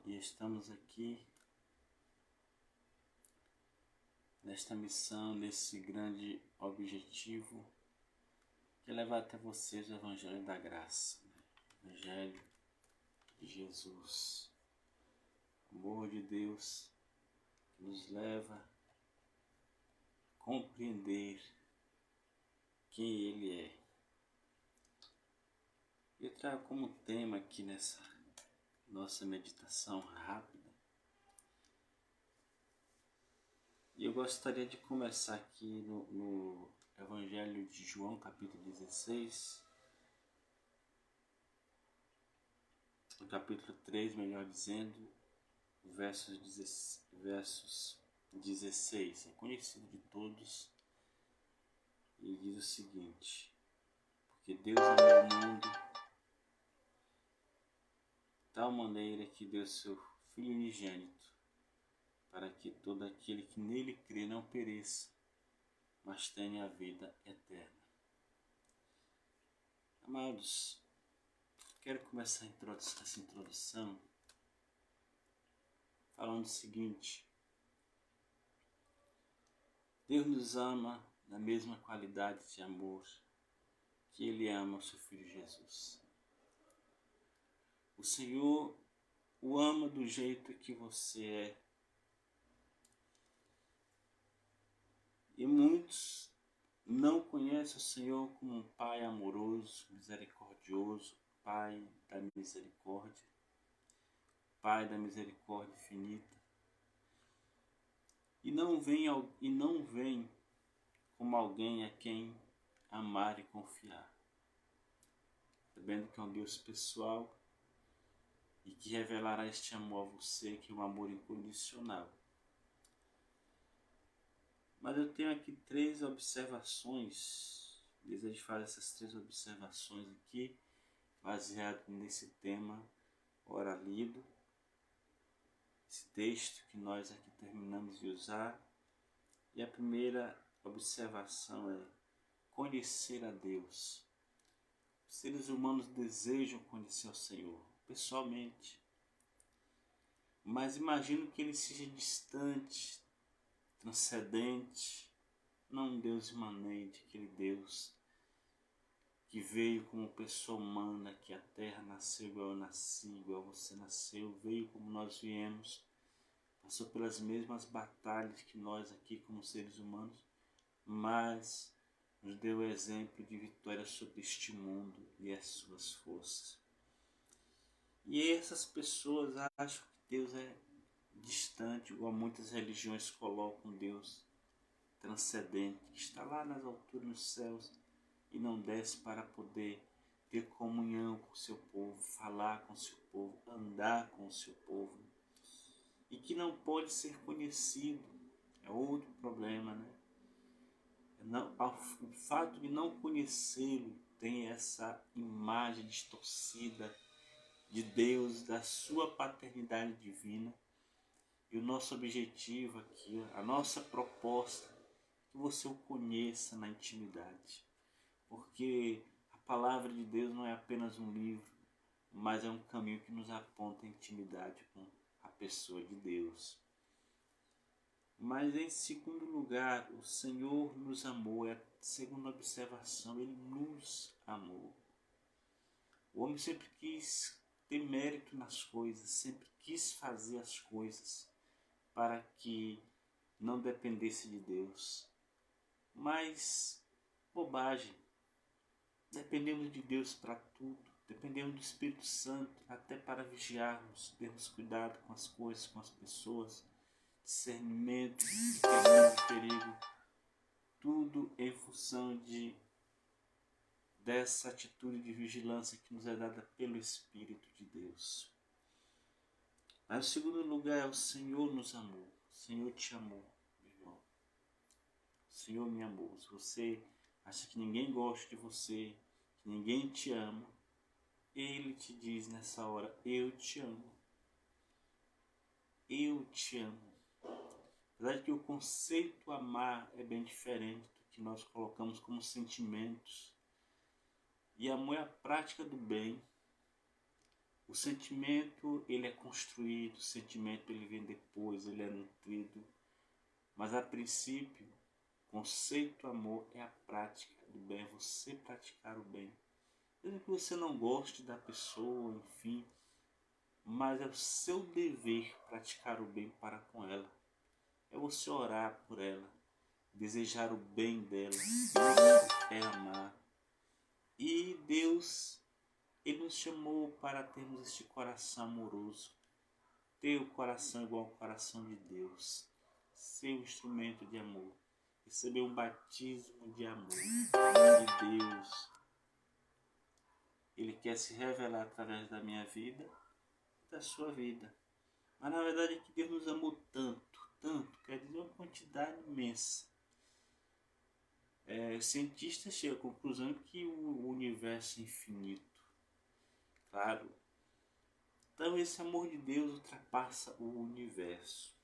E estamos aqui nesta missão, nesse grande objetivo, que é levar até vocês o Evangelho da Graça, o Evangelho de Jesus, o amor de Deus que nos leva a compreender quem Ele é. Eu trago como tema aqui nessa nossa meditação rápida, e eu gostaria de começar aqui no Evangelho de João, capítulo 16, no capítulo 3, melhor dizendo, versos 16, é conhecido de todos, e diz o seguinte: porque Deus amou o mundo de tal maneira que deu seu Filho unigênito, para que todo aquele que nele crê não pereça, mas tenha a vida eterna. Amados, quero começar essa introdução falando o seguinte: Deus nos ama na mesma qualidade de amor que Ele ama o seu Filho Jesus. O Senhor o ama do jeito que você é. E muitos não conhecem o Senhor como um Pai amoroso, misericordioso, Pai da misericórdia, Pai da misericórdia infinita. E não vem como alguém a quem amar e confiar, sabendo que é um Deus pessoal e que revelará este amor a você, que é um amor incondicional. Mas eu tenho aqui 3 observações, desejo fazer essas 3 observações aqui, baseado nesse tema, ora lido, esse texto que nós aqui terminamos de usar. E a primeira observação é conhecer a Deus. Os seres humanos desejam conhecer o Senhor pessoalmente, mas imagino que Ele seja distante, transcendente, não um Deus imanente, aquele Deus que veio como pessoa humana, que a terra nasceu igual eu nasci, igual você nasceu, veio como nós viemos, passou pelas mesmas batalhas que nós aqui como seres humanos, mas nos deu o exemplo de vitória sobre este mundo e as suas forças. E essas pessoas acham que Deus é distante, igual muitas religiões colocam Deus transcendente, que está lá nas alturas, nos céus, e não desce para poder ter comunhão com o seu povo, falar com o seu povo, andar com o seu povo, e que não pode ser conhecido. É outro problema, né? O fato de não conhecê-lo tem essa imagem distorcida de Deus, da sua paternidade divina. E o nosso objetivo aqui, a nossa proposta, é que você o conheça na intimidade. Porque a palavra de Deus não é apenas um livro, mas é um caminho que nos aponta a intimidade com a pessoa de Deus. Mas em segundo lugar, o Senhor nos amou, é a segunda observação, Ele nos amou. O homem sempre quis ter mérito nas coisas, sempre quis fazer as coisas para que não dependesse de Deus. Mas, bobagem, dependemos de Deus para tudo, dependemos do Espírito Santo até para vigiarmos, termos cuidado com as coisas, com as pessoas, discernimento de caminho de perigo, tudo em função dessa atitude de vigilância que nos é dada pelo Espírito de Deus. Mas o segundo lugar é o Senhor nos amou. O Senhor te amou, meu irmão. O Senhor me amou. Se você acha que ninguém gosta de você, que ninguém te ama, Ele te diz nessa hora: eu te amo. Eu te amo. Apesar de que o conceito amar é bem diferente do que nós colocamos como sentimentos. E amor é a prática do bem. O sentimento, ele é construído, o sentimento ele vem depois, ele é nutrido. Mas a princípio, o conceito amor é a prática do bem, é você praticar o bem. Mesmo que você não goste da pessoa, enfim, mas é o seu dever praticar o bem para com ela. É você orar por ela, desejar o bem dela. Isso é amar. E Deus, Ele nos chamou para termos este coração amoroso. Ter o coração igual ao coração de Deus. Ser um instrumento de amor. Receber um batismo de amor de Deus. Ele quer se revelar através da minha vida e da sua vida. Mas na verdade é que Deus nos amou tanto, tanto, quer dizer uma quantidade imensa. Cientistas chegam à conclusão que o universo é infinito. Claro. Então esse amor de Deus ultrapassa o universo.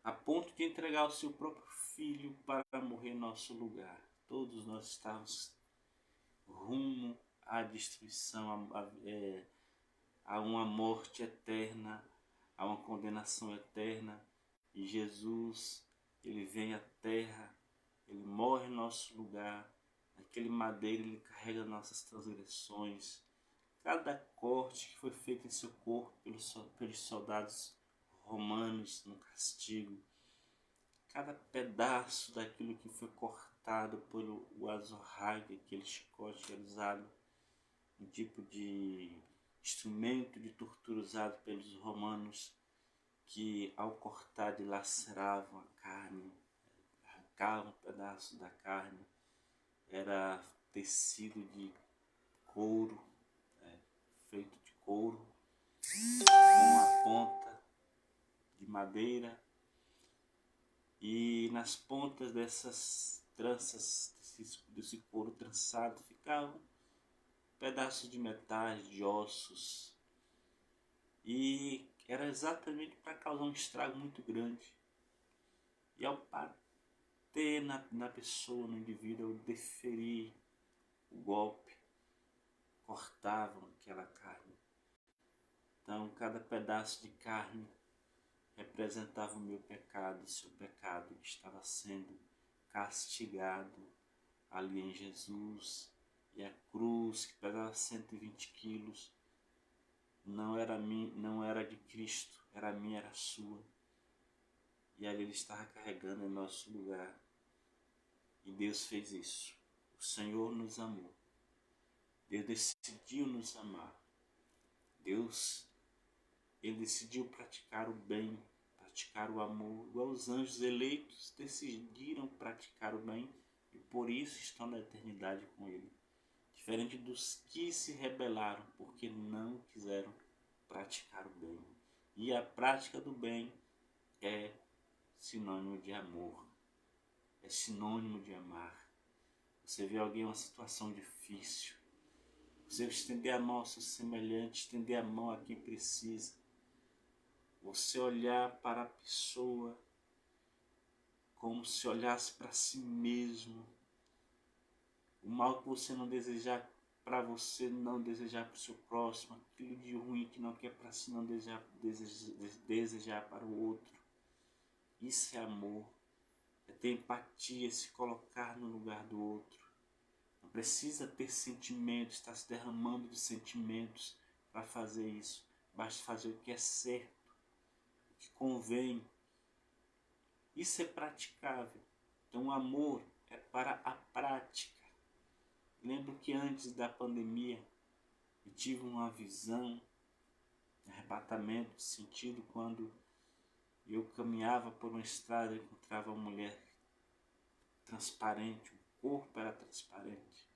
A ponto de entregar o seu próprio filho para morrer em nosso lugar. Todos nós estávamos rumo à destruição, a uma morte eterna, a uma condenação eterna. E Jesus, ele vem à terra, ele morre em nosso lugar. Naquele madeiro ele carrega nossas transgressões. Cada corte que foi feito em seu corpo pelos soldados romanos no castigo. Cada pedaço daquilo que foi cortado pelo azorrague, aquele chicote que era usado, um tipo de instrumento de tortura usado pelos romanos, que ao cortar dilaceravam a carne, arrancavam um pedaço da carne, era tecido de couro, feito de couro, com uma ponta de madeira, e nas pontas dessas tranças, desse couro trançado, ficavam pedaços de metais, de ossos, e era exatamente para causar um estrago muito grande. E ao bater na pessoa, no indivíduo, ao deferir o golpe, cortavam aquela carne. Então cada pedaço de carne representava o meu pecado, o seu pecado que estava sendo castigado ali em Jesus. E a cruz, que pesava 120 quilos, não era de Cristo, era minha, era sua. E ali ele estava carregando em nosso lugar. E Deus fez isso. O Senhor nos amou. Deus decidiu nos amar. Deus, ele decidiu praticar o bem, praticar o amor. Igual os anjos eleitos decidiram praticar o bem e por isso estão na eternidade com ele. Diferente dos que se rebelaram porque não quiseram praticar o bem. E a prática do bem é sinônimo de amor. É sinônimo de amar. Você vê alguém em uma situação difícil, você estender a mão ao seu semelhante, estender a mão a quem precisa. Você olhar para a pessoa como se olhasse para si mesmo. O mal que você não desejar para você, não desejar para o seu próximo. Aquilo de ruim que não quer para si, não desejar para o outro. Isso é amor. É ter empatia, se colocar no lugar do outro. Não precisa ter sentimentos, estar se derramando de sentimentos para fazer isso. Basta fazer o que é certo, o que convém. Isso é praticável. Então o amor é para a prática. Lembro que antes da pandemia eu tive uma visão, um arrebatamento de sentido quando eu caminhava por uma estrada e encontrava uma mulher transparente, o corpo era transparente.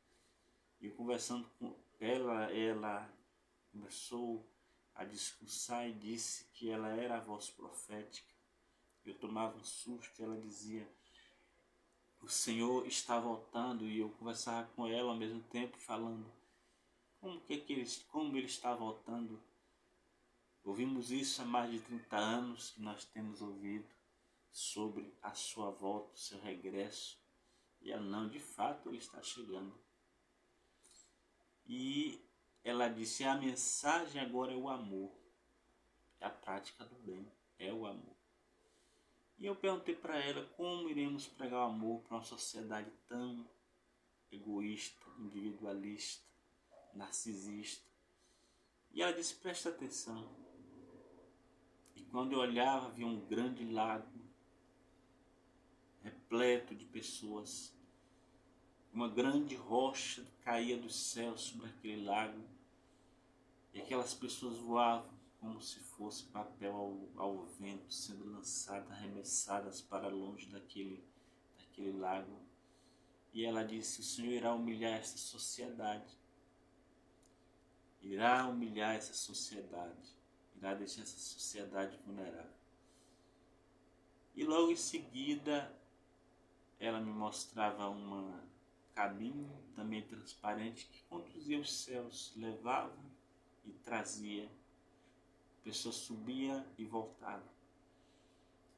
E eu conversando com ela começou a discursar e disse que ela era a voz profética. Eu tomava um susto e ela dizia: o Senhor está voltando. E eu conversava com ela ao mesmo tempo falando como ele está voltando. Ouvimos isso há mais de 30 anos que nós temos ouvido sobre a sua volta, o seu regresso. E ela não, de fato ele está chegando. E ela disse: a mensagem agora é o amor, é a prática do bem, é o amor. E eu perguntei para ela como iremos pregar o amor para uma sociedade tão egoísta, individualista, narcisista. E ela disse: presta atenção. E quando eu olhava, havia um grande lago repleto de pessoas. Uma grande rocha caía do céu sobre aquele lago. E aquelas pessoas voavam como se fosse papel ao vento, sendo lançadas, arremessadas para longe daquele lago. E ela disse: o Senhor irá humilhar essa sociedade. Irá humilhar essa sociedade. Irá deixar essa sociedade vulnerável. E logo em seguida, ela me mostrava uma cabine também transparente que conduzia os céus, levava e trazia. A pessoa subia e voltava.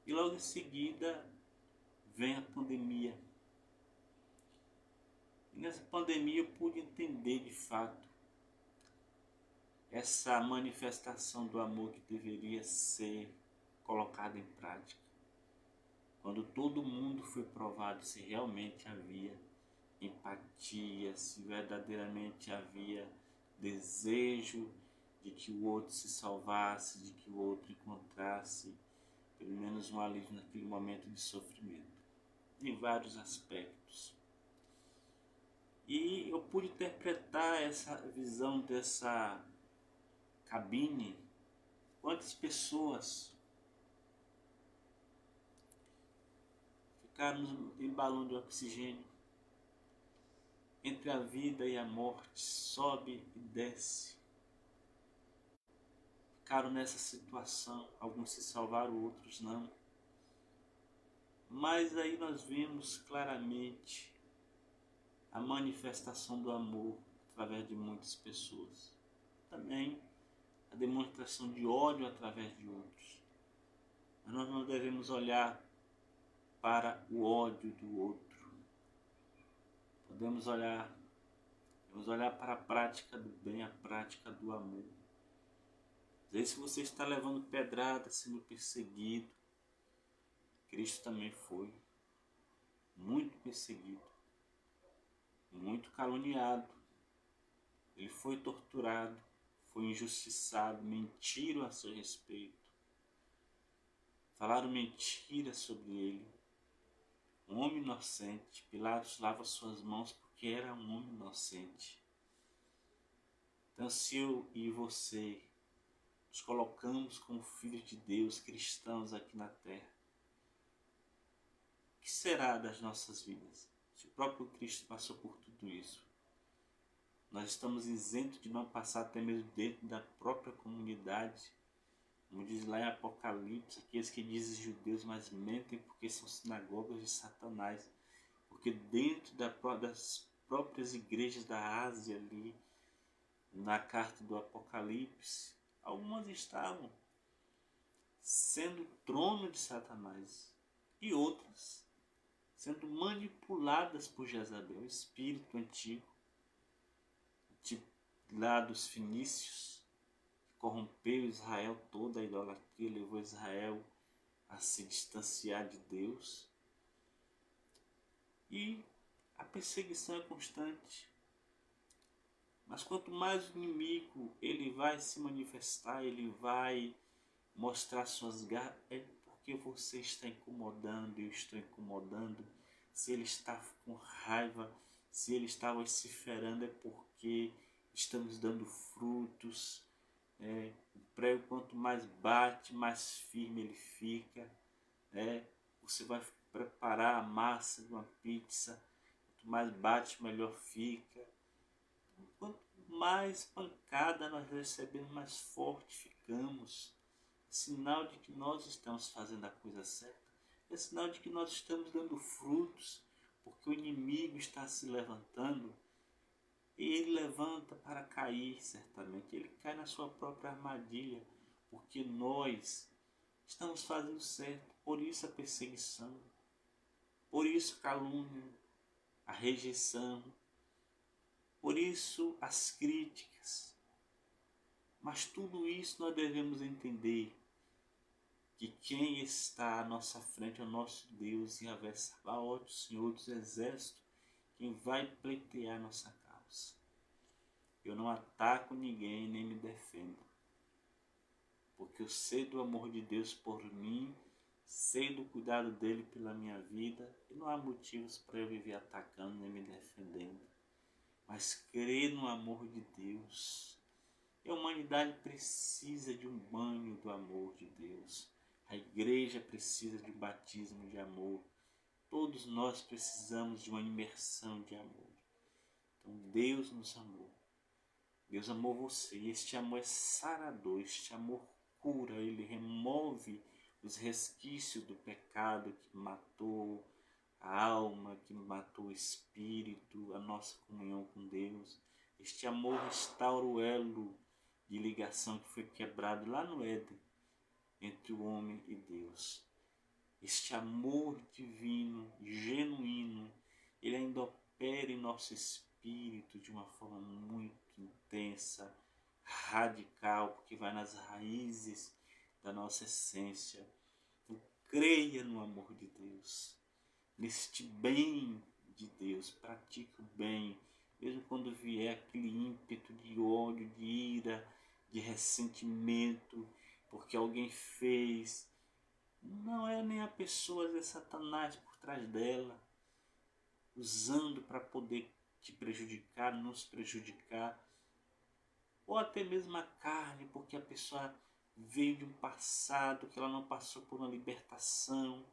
E logo em seguida vem a pandemia. E nessa pandemia eu pude entender de fato essa manifestação do amor que deveria ser colocada em prática. Quando todo mundo foi provado se realmente havia empatia, se verdadeiramente havia desejo de que o outro se salvasse, de que o outro encontrasse pelo menos um alívio naquele momento de sofrimento, em vários aspectos. E eu pude interpretar essa visão dessa cabine. Quantas pessoas ficaram em balão de oxigênio, entre a vida e a morte, sobe e desce. Ficaram nessa situação, alguns se salvaram, outros não. Mas aí nós vemos claramente a manifestação do amor através de muitas pessoas. Também a demonstração de ódio através de outros. Mas nós não devemos olhar para o ódio do outro. Devemos olhar para a prática do bem, a prática do amor. Às vezes, se você está levando pedrada, sendo perseguido, Cristo também foi muito perseguido, muito caluniado. Ele foi torturado, foi injustiçado, mentiram a seu respeito. Falaram mentiras sobre ele. Um homem inocente. Pilatos lava suas mãos porque era um homem inocente. Então, se eu e você nos colocamos como filhos de Deus, cristãos aqui na terra, o que será das nossas vidas? Se o próprio Cristo passou por tudo isso, nós estamos isentos de não passar até mesmo dentro da própria comunidade. Como diz lá em Apocalipse, aqueles que dizem judeus, mas mentem porque são sinagogas de Satanás. Porque dentro das próprias igrejas da Ásia ali, na carta do Apocalipse, algumas estavam sendo trono de Satanás e outras sendo manipuladas por Jezabel, o espírito antigo, lá dos fenícios, corrompeu Israel toda, a idolatria levou Israel a se distanciar de Deus. E a perseguição é constante. Mas quanto mais o inimigo ele vai se manifestar, ele vai mostrar suas garras, é porque você está incomodando, eu estou incomodando. Se ele está com raiva, se ele está vociferando, é porque estamos dando frutos. O prego, quanto mais bate, mais firme ele fica. Você vai preparar a massa de uma pizza, quanto mais bate, melhor fica. Quanto mais pancada nós recebemos, mais forte ficamos. É sinal de que nós estamos fazendo a coisa certa. É sinal de que nós estamos dando frutos, porque o inimigo está se levantando. E ele levanta para cair, certamente. Ele cai na sua própria armadilha, porque nós estamos fazendo certo. Por isso a perseguição, por isso a calúnia, a rejeição, por isso as críticas. Mas tudo isso nós devemos entender que quem está à nossa frente é o nosso Deus, e Yahvé Sabaoth, o Senhor dos Exércitos, quem vai pleitear nossa causa. Eu não ataco ninguém nem me defendo, porque eu sei do amor de Deus por mim, sei do cuidado dele pela minha vida, e não há motivos para eu viver atacando nem me defendendo, mas crer no amor de Deus. E a humanidade precisa de um banho do amor de Deus. A igreja precisa de um batismo de amor. Todos nós precisamos de uma imersão de amor. Então Deus nos amou. Deus amou você. E este amor é sarador, este amor cura. Ele remove os resquícios do pecado que matou a alma, que matou o espírito, a nossa comunhão com Deus. Este amor restaura o elo de ligação que foi quebrado lá no Éden, entre o homem e Deus. Este amor divino, genuíno, ele ainda opera em nosso espírito de uma forma muito intensa, radical, porque vai nas raízes da nossa essência. Então, creia no amor de Deus, neste bem de Deus, pratique o bem, mesmo quando vier aquele ímpeto de ódio, de ira, de ressentimento, porque alguém fez. Não é nem a pessoa, é Satanás por trás dela, usando para poder te prejudicar, nos prejudicar, ou até mesmo a carne, porque a pessoa veio de um passado que ela não passou por uma libertação,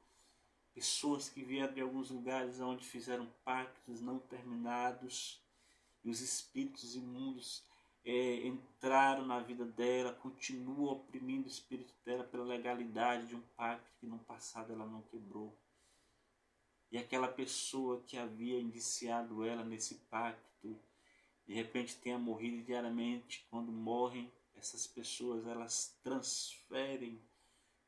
pessoas que vieram de alguns lugares onde fizeram pactos não terminados, e os espíritos imundos entraram na vida dela, continuam oprimindo o espírito dela pela legalidade de um pacto que no passado ela não quebrou. E aquela pessoa que havia indiciado ela nesse pacto, de repente tenha morrido diariamente. Quando morrem, essas pessoas elas transferem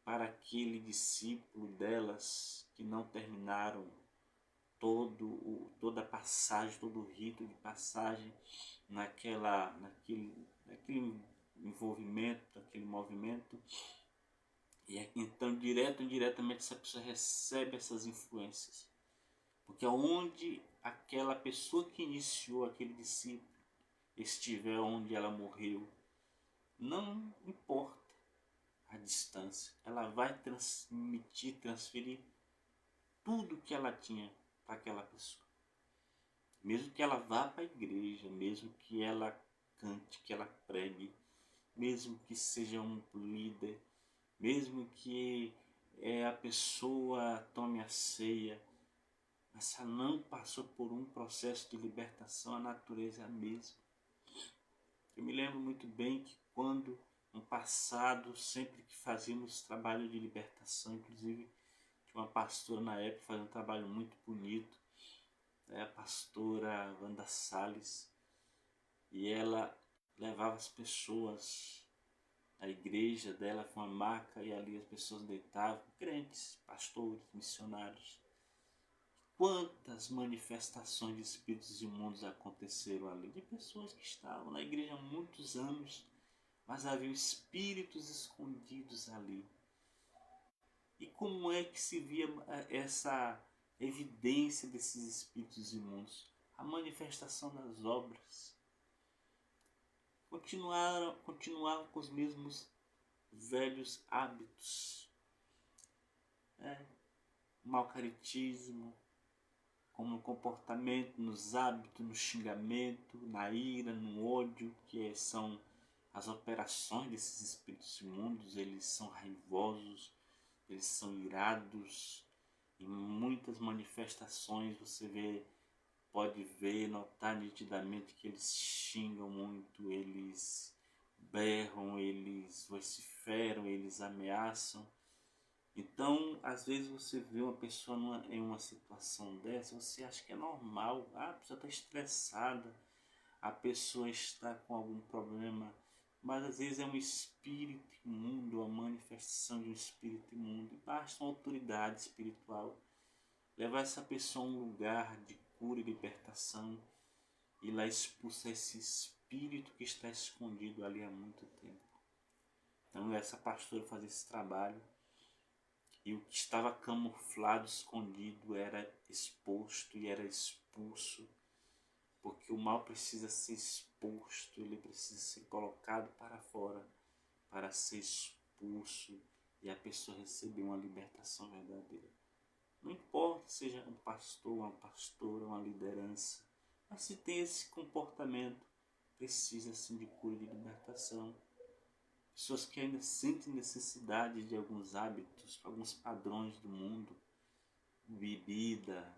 para aquele discípulo delas que não terminaram toda a passagem, todo o rito de passagem naquele envolvimento, naquele movimento. E então, direto ou indiretamente, essa pessoa recebe essas influências. Porque onde aquela pessoa que iniciou aquele discípulo estiver, onde ela morreu, não importa a distância, ela vai transferir tudo que ela tinha para aquela pessoa. Mesmo que ela vá para a igreja, mesmo que ela cante, que ela pregue, mesmo que seja um líder, mesmo que a pessoa tome a ceia, mas se ela não passou por um processo de libertação, a natureza é a mesma. Eu me lembro muito bem que quando, no passado, sempre que fazíamos trabalho de libertação, inclusive tinha uma pastora na época que fazia um trabalho muito bonito, a pastora Wanda Salles, e ela levava as pessoas à igreja dela com uma maca, e ali as pessoas deitavam, crentes, pastores, missionários. Quantas manifestações de espíritos imundos aconteceram ali, de pessoas que estavam na igreja há muitos anos, mas havia espíritos escondidos ali. E como é que se via essa evidência desses espíritos imundos? A manifestação das obras. Continuavam com os mesmos velhos hábitos. Mau caritismo, como no comportamento, nos hábitos, no xingamento, na ira, no ódio, que são as operações desses espíritos imundos. Eles são raivosos, eles são irados. Em muitas manifestações você pode ver, notar nitidamente que eles xingam muito, eles berram, eles vociferam, eles ameaçam. Então, às vezes você vê uma pessoa em uma situação dessa, você acha que é normal, a pessoa está estressada, a pessoa está com algum problema, mas às vezes é um espírito imundo, a manifestação de um espírito imundo, e basta uma autoridade espiritual levar essa pessoa a um lugar de cura e libertação, e lá expulsar esse espírito espírito que está escondido ali há muito tempo. Então essa pastora fazia esse trabalho, e o que estava camuflado, escondido, era exposto e era expulso, porque o mal precisa ser exposto, ele precisa ser colocado para fora, para ser expulso e a pessoa receber uma libertação verdadeira. Não importa se seja um pastor, uma pastora, uma liderança, mas se tem esse comportamento, precisa sim de cura e de libertação. Pessoas que ainda sentem necessidade de alguns hábitos, alguns padrões do mundo, bebida,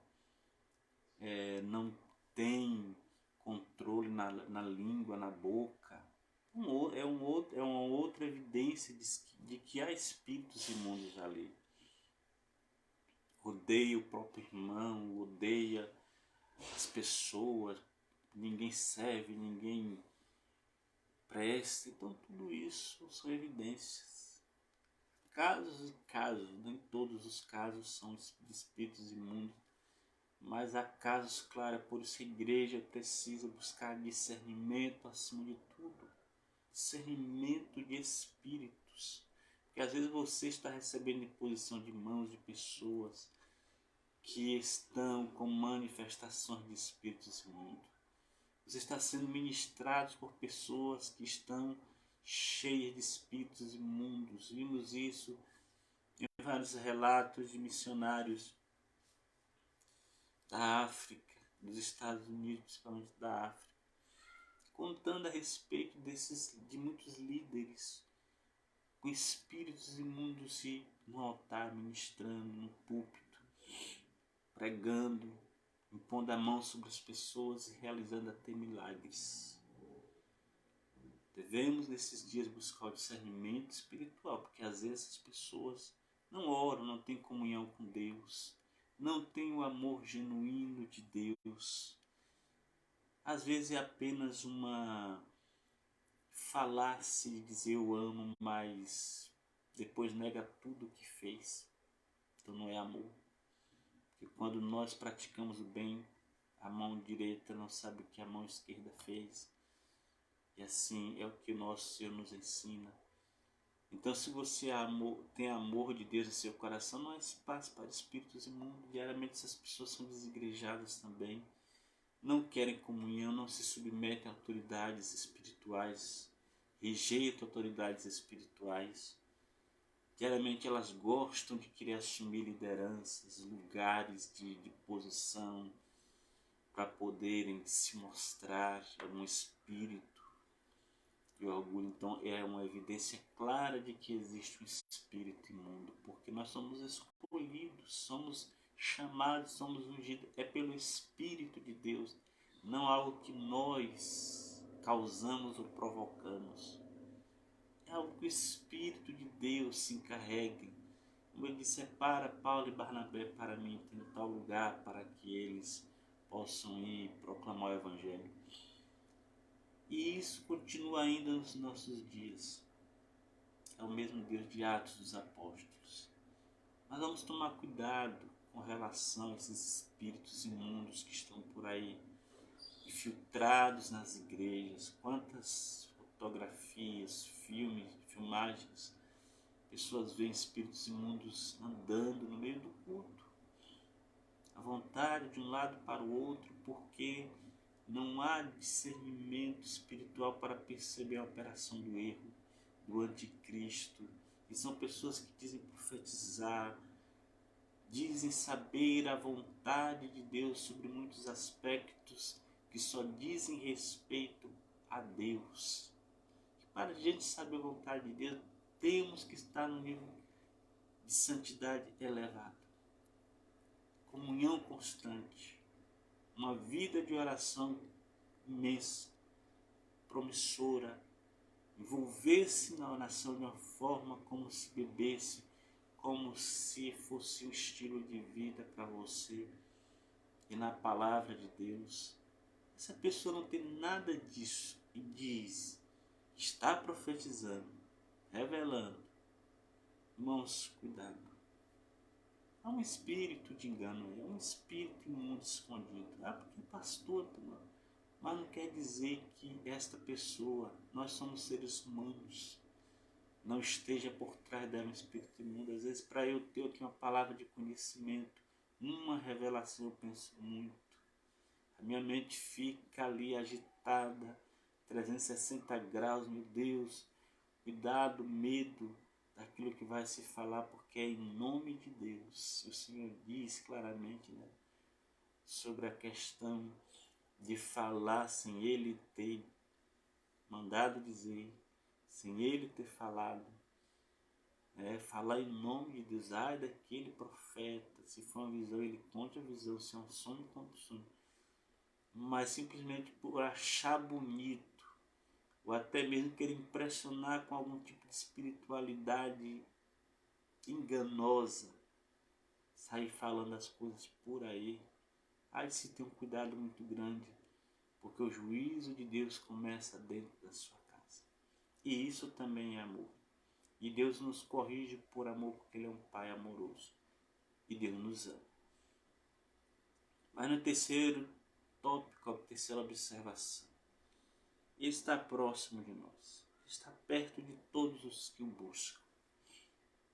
não tem controle na língua, na boca. É uma outra evidência de que há espíritos imundos ali. Odeia o próprio irmão, odeia as pessoas, ninguém serve, ninguém presta. Então tudo isso são evidências. Casos e casos, nem todos os casos são de espíritos imundos, mas há casos, claro, por isso a igreja precisa buscar discernimento acima de tudo. Discernimento de espíritos. Porque às vezes você está recebendo imposição de mãos de pessoas que estão com manifestações de espíritos imundos. Você está sendo ministrado por pessoas que estão cheias de espíritos imundos. Vimos isso em vários relatos de missionários da África, dos Estados Unidos, principalmente da África, contando a respeito de muitos líderes com espíritos imundos no altar, ministrando no púlpito, pregando, impondo a mão sobre as pessoas e realizando até milagres. Devemos nesses dias buscar o discernimento espiritual, porque às vezes as pessoas não oram, não têm comunhão com Deus, não têm o amor genuíno de Deus. Às vezes é apenas uma falar-se de dizer eu amo, mas depois nega tudo o que fez. Então não é amor. Porque quando nós praticamos o bem, a mão direita não sabe o que a mão esquerda fez. E assim é o que o nosso Senhor nos ensina. Então, se você tem amor de Deus em seu coração, não há espaço para espíritos imundos. Diariamente essas pessoas são desigrejadas também. Não querem comunhão, não se submetem a autoridades espirituais, rejeitam autoridades espirituais. Diariamente elas gostam de querer assumir lideranças, lugares de posição, para poderem se mostrar um espírito. E o orgulho, então, é uma evidência clara de que existe um espírito imundo, porque nós somos escolhidos, somos chamados, somos ungidos, é pelo Espírito de Deus, não algo que nós causamos ou provocamos. É algo que o Espírito de Deus se encarregue. Como ele disse, separa Paulo e Barnabé para mim, em tal lugar, para que eles possam ir proclamar o Evangelho. E isso continua ainda nos nossos dias. É o mesmo Deus de Atos dos Apóstolos. Mas vamos tomar cuidado com relação a esses espíritos imundos que estão por aí, infiltrados nas igrejas. Quantas fotografias, filmagens, pessoas veem espíritos imundos andando no meio do culto, à vontade de um lado para o outro, porque não há discernimento espiritual para perceber a operação do erro, do anticristo. E são pessoas que dizem profetizar, dizem saber a vontade de Deus sobre muitos aspectos que só dizem respeito a Deus. E para a gente saber a vontade de Deus, temos que estar no nível de santidade elevado, comunhão constante, uma vida de oração imensa, promissora, envolver-se na oração de uma forma como se bebesse, como se fosse um estilo de vida para você, e na palavra de Deus. Essa pessoa não tem nada disso e diz, está profetizando, revelando. Irmãos, cuidado. Há um espírito de engano, é um espírito imundo escondido. Porque pastor, Mas não quer dizer que esta pessoa, nós somos seres humanos, não esteja por trás dela um espírito imundo. Às vezes, para eu ter aqui uma palavra de conhecimento, uma revelação, eu penso muito. A minha mente fica ali agitada, 360 graus, meu Deus. Cuidado, medo daquilo que vai se falar, porque é em nome de Deus. O Senhor diz claramente, né, sobre a questão de falar sem Ele ter mandado dizer, sem Ele ter falado. Falar em nome de Deus. Ai daquele profeta, se for uma visão, ele conte a visão, se é um sonho, conta o sonho. Mas simplesmente por achar bonito, ou até mesmo querer impressionar com algum tipo de espiritualidade enganosa, sair falando as coisas por aí. Aí se tem um cuidado muito grande, porque o juízo de Deus começa dentro da sua casa. E isso também é amor. E Deus nos corrige por amor, porque Ele é um Pai amoroso. E Deus nos ama. Mas no terceiro tópico, a terceira observação, Ele está próximo de nós. Está perto de todos os que o buscam.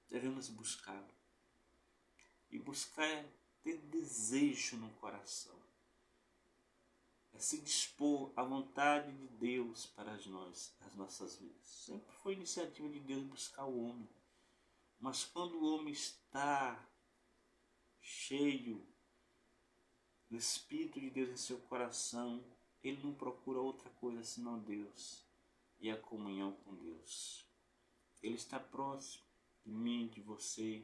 Devemos buscá-lo. E buscar é ter desejo no coração. É se dispor à vontade de Deus para as nossas vidas. Sempre foi iniciativa de Deus buscar o homem. Mas quando o homem está cheio do Espírito de Deus em seu coração, ele não procura outra coisa senão Deus e a comunhão com Deus. Ele está próximo de mim, de você,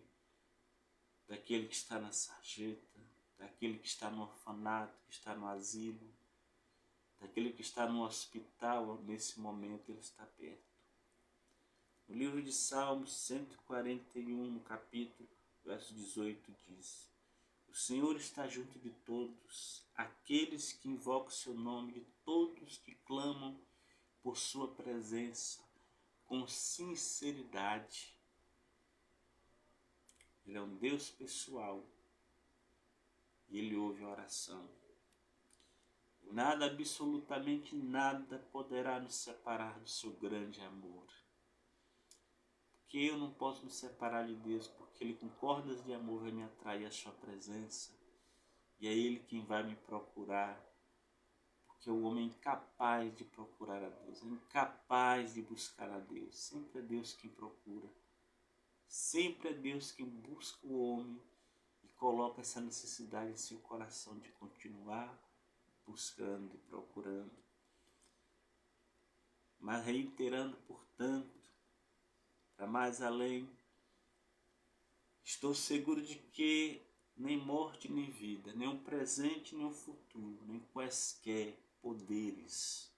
daquele que está na sarjeta, daquele que está no orfanato, que está no asilo, daquele que está no hospital. Nesse momento ele está perto. No livro de Salmos 141, no capítulo, verso 18, diz: o Senhor está junto de todos, aqueles que invocam o seu nome, de todos que clamam por sua presença com sinceridade. Ele é um Deus pessoal e Ele ouve a oração. Nada, absolutamente nada, poderá nos separar do seu grande amor. Porque eu não posso me separar de Deus, porque Ele com cordas de amor vai me atrair à sua presença. E é Ele quem vai me procurar. Porque o homem é incapaz de procurar a Deus, é incapaz de buscar a Deus. Sempre é Deus quem procura. Sempre é Deus quem busca o homem e coloca essa necessidade em seu coração de continuar buscando e procurando. Mas reiterando, portanto, para mais além, estou seguro de que nem morte nem vida, nem o presente nem o futuro, nem quaisquer poderes,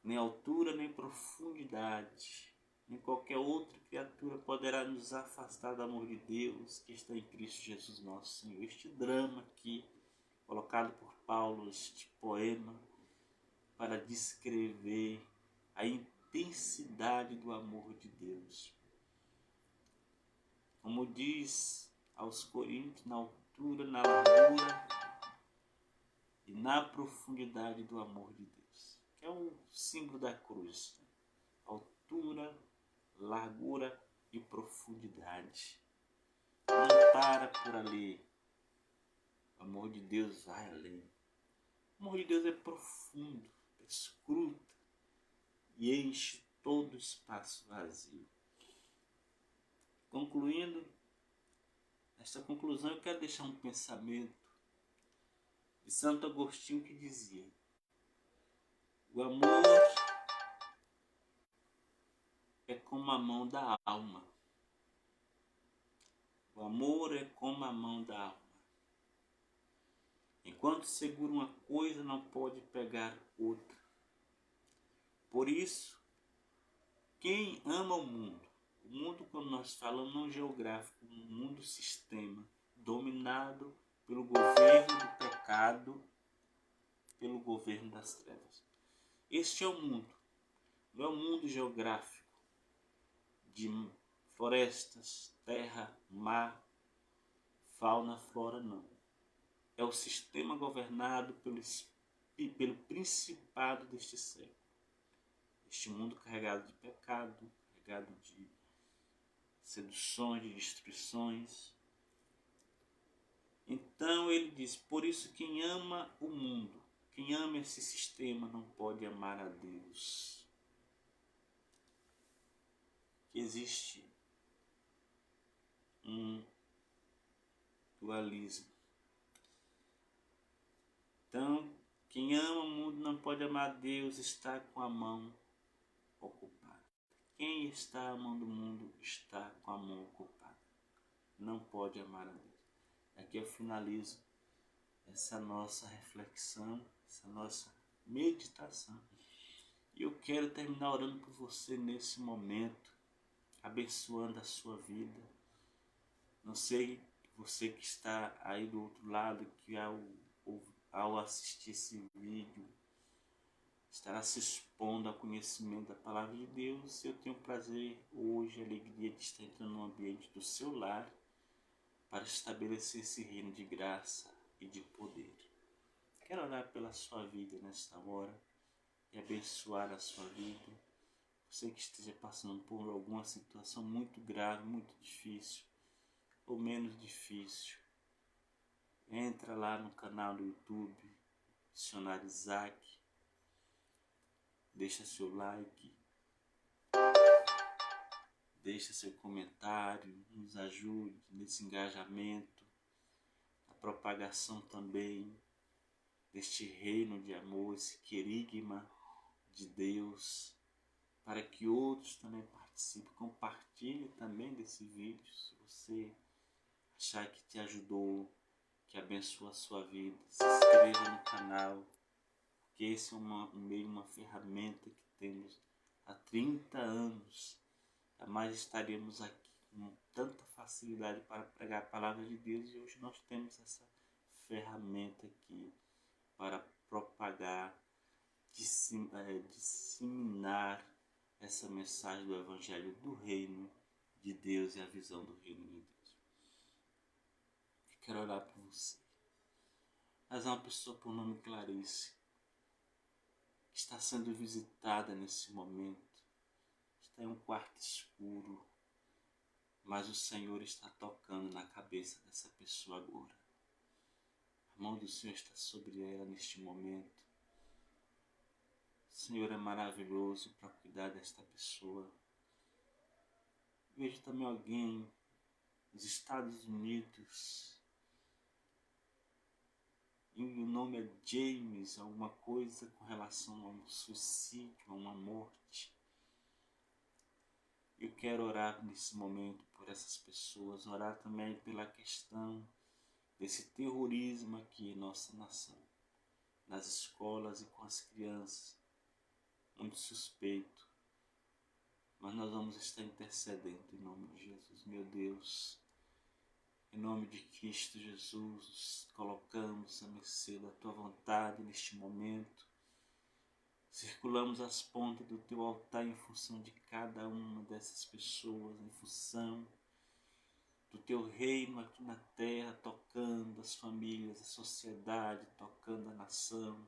nem altura nem profundidade, nem qualquer outra criatura poderá nos afastar do amor de Deus que está em Cristo Jesus nosso Senhor. Este drama aqui, colocado por Paulo, este poema, para descrever a intensidade do amor de Deus. Como diz aos Coríntios, na altura, na largura e na profundidade do amor de Deus, que é o símbolo da cruz. Altura, largura e profundidade. Não para por ali. O amor de Deus vai além. O amor de Deus é profundo, escruta e enche todo o espaço vazio. Concluindo, nesta conclusão eu quero deixar um pensamento de Santo Agostinho que dizia: o amor é como a mão da alma. O amor é como a mão da alma. Enquanto segura uma coisa, não pode pegar outra. Por isso, quem ama o mundo quando nós falamos não geográfico, um mundo sistema, dominado pelo governo do pecado, pelo governo das trevas. Este é o mundo, não é um mundo geográfico, de florestas, terra, mar, fauna, flora, não. É o sistema governado pelo Espírito pelo principado deste século. Este mundo carregado de pecado, carregado de seduções, de destruições. Então ele diz, por isso quem ama o mundo, quem ama esse sistema não pode amar a Deus. Que existe um dualismo. Então, quem ama o mundo não pode amar a Deus, está com a mão ocupada. Quem está amando o mundo está com a mão ocupada. Não pode amar a Deus. Aqui eu finalizo essa nossa reflexão, essa nossa meditação. E eu quero terminar orando por você nesse momento, abençoando a sua vida. Não sei, você que está aí do outro lado, que ao assistir esse vídeo, estará se expondo ao conhecimento da palavra de Deus. Eu tenho prazer hoje, a alegria de estar entrando no ambiente do seu lar para estabelecer esse reino de graça e de poder. Quero orar pela sua vida nesta hora e abençoar a sua vida. Você que esteja passando por alguma situação muito grave, muito difícil ou menos difícil, entra lá no canal do YouTube, Dicionário Isaac, deixa seu like, deixa seu comentário, nos ajude nesse engajamento, a propagação também deste reino de amor, esse querigma de Deus, para que outros também participem. Compartilhe também desse vídeo, se você achar que te ajudou, que abençoa a sua vida. Se inscreva no canal, porque esse é uma ferramenta que temos há 30 anos. Jamais estaríamos aqui com tanta facilidade para pregar a palavra de Deus, e hoje nós temos essa ferramenta aqui para propagar, disseminar essa mensagem do Evangelho do Reino de Deus e a visão do Reino de Deus. Eu quero orar por você. Mas há uma pessoa por nome Clarice, que está sendo visitada nesse momento. Está em um quarto escuro, mas o Senhor está tocando na cabeça dessa pessoa agora. A mão do Senhor está sobre ela neste momento. O Senhor é maravilhoso para cuidar desta pessoa. Vejo também alguém nos Estados Unidos, e o nome é James, alguma coisa com relação a um suicídio, a uma morte. Eu quero orar nesse momento por essas pessoas, orar também pela questão desse terrorismo aqui em nossa nação, nas escolas e com as crianças. Muito suspeito, mas nós vamos estar intercedendo em nome de Jesus. Meu Deus, em nome de Cristo Jesus, colocamos a mercê da Tua vontade neste momento. Circulamos as pontas do Teu altar em função de cada uma dessas pessoas, em função do Teu reino aqui na terra, tocando as famílias, a sociedade, tocando a nação,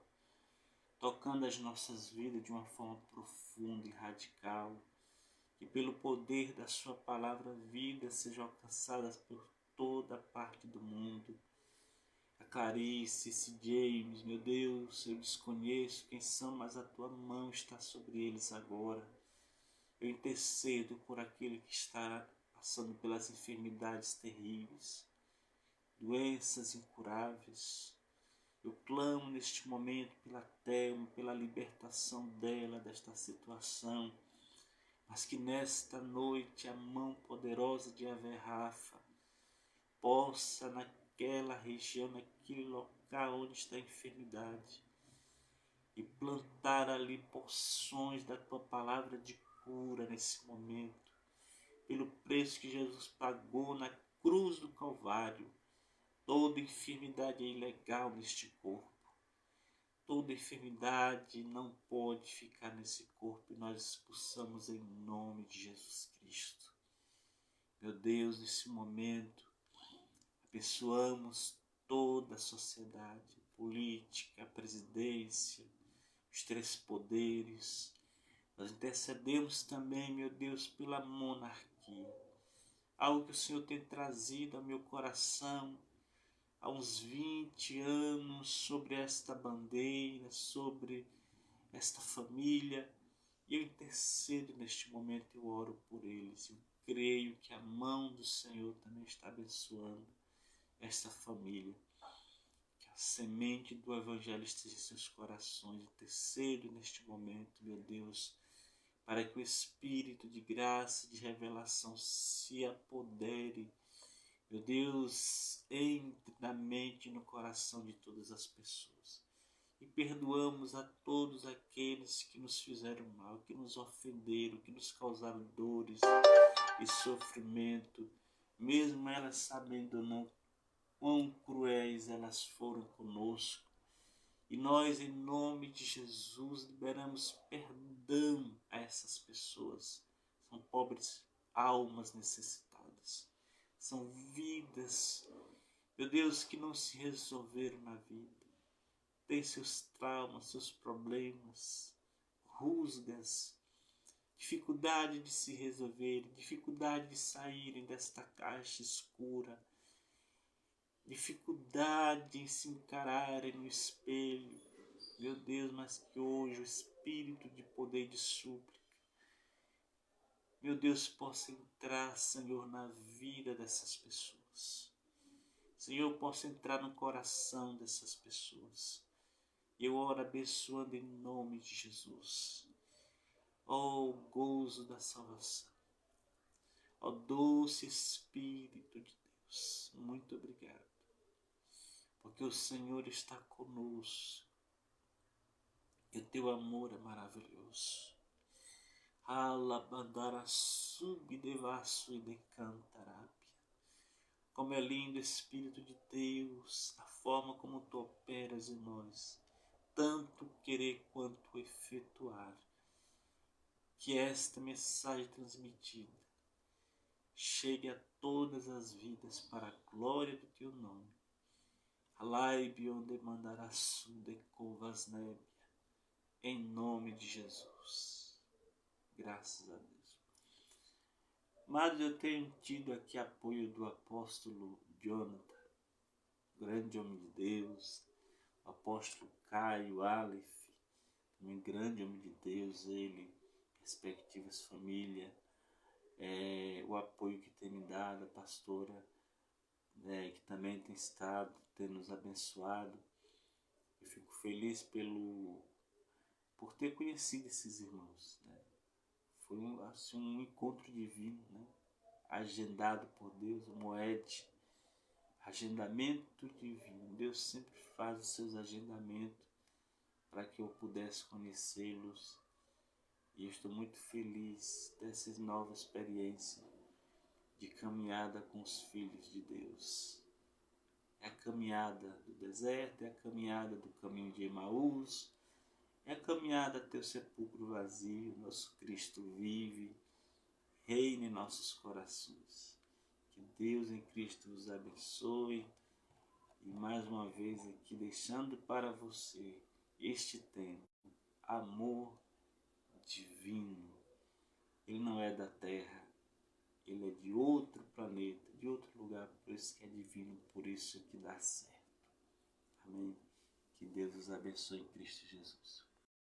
tocando as nossas vidas de uma forma profunda e radical. Que pelo poder da Sua palavra, vidas sejam alcançadas por toda parte do mundo. A Clarice, esse James, meu Deus, eu desconheço quem são, mas a Tua mão está sobre eles agora. Eu intercedo por aquele que está passando pelas enfermidades terríveis, doenças incuráveis. Eu clamo neste momento pela Thelma, pela libertação dela desta situação, mas que nesta noite a mão poderosa de Ave Rafa possa naquela região, naquele local onde está a enfermidade, e plantar ali porções da Tua palavra de cura nesse momento, pelo preço que Jesus pagou na cruz do Calvário. Toda enfermidade é ilegal neste corpo. Toda enfermidade não pode ficar nesse corpo, e nós expulsamos em nome de Jesus Cristo. Meu Deus, nesse momento, abençoamos toda a sociedade, política, a presidência, os três poderes. Nós intercedemos também, meu Deus, pela monarquia. Algo que o Senhor tem trazido ao meu coração há uns 20 anos sobre esta bandeira, sobre esta família. E eu intercedo neste momento, eu oro por eles. Eu creio que a mão do Senhor também está abençoando esta família. Que a semente do Evangelho esteja em seus corações. Intercedo neste momento, meu Deus, para que o Espírito de graça, de revelação se apodere, meu Deus, entre na mente e no coração de todas as pessoas. E perdoamos a todos aqueles que nos fizeram mal, que nos ofenderam, que nos causaram dores e sofrimento, mesmo elas sabendo ou não quão cruéis elas foram conosco. E nós, em nome de Jesus, liberamos perdão a essas pessoas. São pobres almas necessitadas. São vidas, meu Deus, que não se resolveram na vida. Tem seus traumas, seus problemas, rusgas, dificuldade de se resolver, dificuldade de saírem desta caixa escura, dificuldade em se encararem no espelho, meu Deus, mas que hoje o Espírito de poder e de súplica, meu Deus, possa entrar, Senhor, na vida dessas pessoas. Senhor, possa entrar no coração dessas pessoas. Eu oro abençoando em nome de Jesus. Oh, gozo da salvação. Oh, doce Espírito de Deus, muito obrigado. Porque o Senhor está conosco. E o teu amor é maravilhoso. Alabandara subdevasso e decantarapia. Como é lindo, Espírito de Deus, a forma como tu operas em nós. Tanto querer quanto efetuar. Que esta mensagem transmitida chegue a todas as vidas para a glória do teu nome. Alaibe onde mandarás de covas nébia. Em nome de Jesus. Graças a Deus. Mas eu tenho tido aqui apoio do apóstolo Jonathan, grande homem de Deus, o apóstolo Caio Aleph, também grande homem de Deus, ele, respectivas famílias, o apoio que tem me dado, a pastora, que também tem estado, tem nos abençoado. Eu fico feliz por ter conhecido esses irmãos, né? Foi um encontro divino, né? Agendado por Deus, moed, agendamento divino. Deus sempre faz os seus agendamentos para que eu pudesse conhecê-los. E eu estou muito feliz dessa nova experiência de caminhada com os filhos de Deus. É a caminhada do deserto, é a caminhada do caminho de Emaús, é a caminhada até o sepulcro vazio. Nosso Cristo vive, reina em nossos corações. Que Deus em Cristo vos abençoe. E mais uma vez aqui deixando para você este tempo, amor divino. Ele não é da terra, ele é de outro planeta, de outro lugar, por isso que é divino, por isso que dá certo. Amém? Que Deus os abençoe em Cristo Jesus.